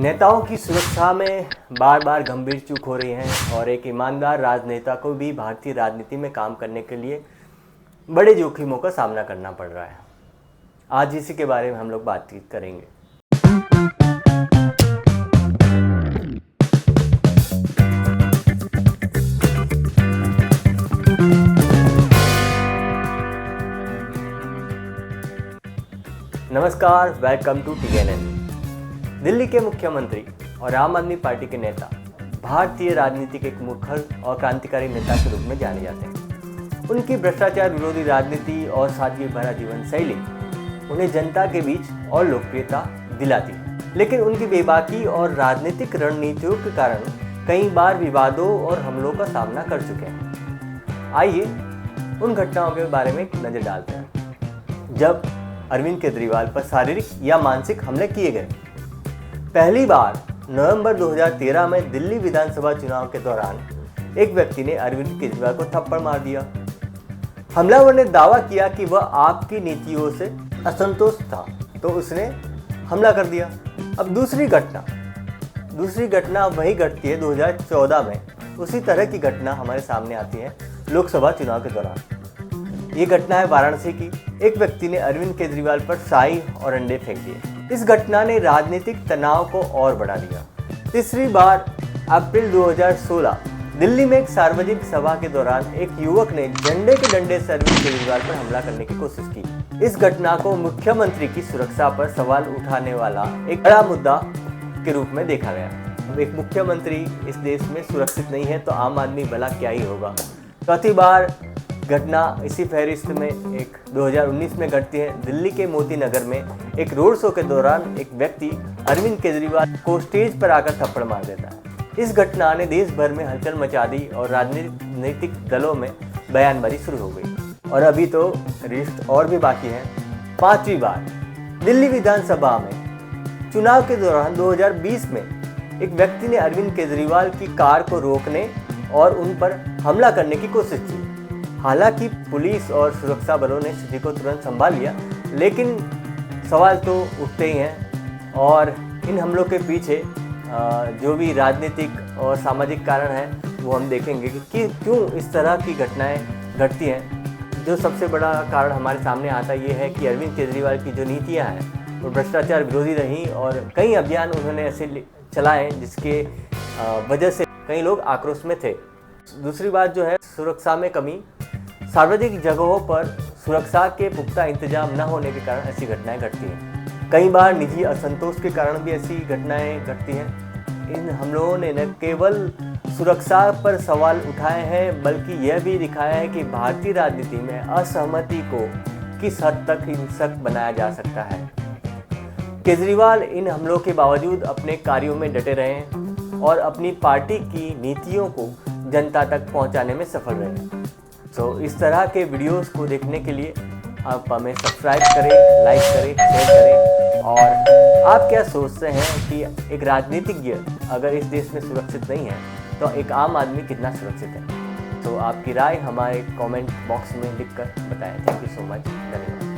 नेताओं की सुरक्षा में बार बार गंभीर चूक हो रही है और एक ईमानदार राजनेता को भी भारतीय राजनीति में काम करने के लिए बड़े जोखिमों का सामना करना पड़ रहा है। आज इसी के बारे में हम लोग बातचीत करेंगे। नमस्कार, वेलकम टू TNN। दिल्ली के मुख्यमंत्री और आम आदमी पार्टी के नेता भारतीय राजनीति के एक मुखर और क्रांतिकारी नेता के रूप में जाने जाते हैं। उनकी भ्रष्टाचार विरोधी राजनीति और सादगी भरा जीवन शैली उन्हें जनता के बीच और लोकप्रियता दिलाती है, लेकिन उनकी बेबाकी और राजनीतिक रणनीतियों के कारण कई बार विवादों और हमलों का सामना कर चुके हैं। आइए उन घटनाओं के बारे में एक नज़र डालते हैं जब अरविंद केजरीवाल पर शारीरिक या मानसिक हमले किए गए। पहली बार नवंबर 2013 में दिल्ली विधानसभा चुनाव के दौरान एक व्यक्ति ने अरविंद केजरीवाल को थप्पड़ मार दिया। हमलावर ने दावा किया कि वह आपकी नीतियों से असंतुष्ट था, तो उसने हमला कर दिया। अब दूसरी घटना वही घटती है 2014 में। उसी तरह की घटना हमारे सामने आती है लोकसभा चुनाव के दौरान। ये घटना है वाराणसी की। एक व्यक्ति ने अरविंद केजरीवाल पर शाही और अंडे फेंक दिए। इस घटना ने राजनीतिक तनाव को और बढ़ा दिया। तीसरी बार अप्रैल 2016 दिल्ली में एक सार्वजनिक सभा के दौरान एक युवक ने झंडे के डंडे से अरविंद केजरीवाल पर हमला करने की कोशिश की। इस घटना को मुख्यमंत्री की सुरक्षा पर सवाल उठाने वाला एक बड़ा मुद्दा के रूप में देखा गया। अब एक मुख्यमंत्री इस देश में सुरक्षित नहीं है तो आम आदमी भला क्या ही होगा। चौथी बार घटना इसी फहरिस्त में एक 2019 में घटती है। दिल्ली के मोती नगर में एक रोड शो के दौरान एक व्यक्ति अरविंद केजरीवाल को स्टेज पर आकर थप्पड़ मार देता है। इस घटना ने देश भर में हलचल मचा दी और राजनीतिक दलों में बयानबाजी शुरू हो गई। और अभी तो लिस्ट और भी बाकी है। पांचवी बार दिल्ली विधानसभा में चुनाव के दौरान 2020 में एक व्यक्ति ने अरविंद केजरीवाल की कार को रोकने और उन पर हमला करने की कोशिश की। हालांकि पुलिस और सुरक्षा बलों ने स्थिति को तुरंत संभाल लिया, लेकिन सवाल तो उठते ही हैं। और इन हमलों के पीछे जो भी राजनीतिक और सामाजिक कारण है वो हम देखेंगे कि क्यों इस तरह की घटनाएं घटती हैं। जो सबसे बड़ा कारण हमारे सामने आता ये है कि अरविंद केजरीवाल की जो नीतियां हैं वो भ्रष्टाचार विरोधी रहीं और कई अभियान उन्होंने ऐसे चलाए जिसके वजह से कई लोग आक्रोश में थे। दूसरी बात जो है सुरक्षा में कमी। सार्वजनिक जगहों पर सुरक्षा के पुख्ता इंतजाम न होने के कारण ऐसी घटनाएं घटती हैं। कई बार निजी असंतोष के कारण भी ऐसी घटनाएं घटती हैं। इन हमलों ने न केवल सुरक्षा पर सवाल उठाए हैं बल्कि यह भी दिखाया है कि भारतीय राजनीति में असहमति को किस हद तक हिंसक बनाया जा सकता है। केजरीवाल इन हमलों के बावजूद अपने कार्यों में डटे रहे हैं और अपनी पार्टी की नीतियों को जनता तक पहुंचाने में सफल रहे हैं। तो इस तरह के वीडियोस को देखने के लिए आप हमें सब्सक्राइब करें, लाइक करें, शेयर करें। और आप क्या सोचते हैं कि एक राजनीतिज्ञ अगर इस देश में सुरक्षित नहीं है तो एक आम आदमी कितना सुरक्षित है? तो आपकी राय हमारे कमेंट बॉक्स में लिखकर बताएं। Thank you so much. धन्यवाद।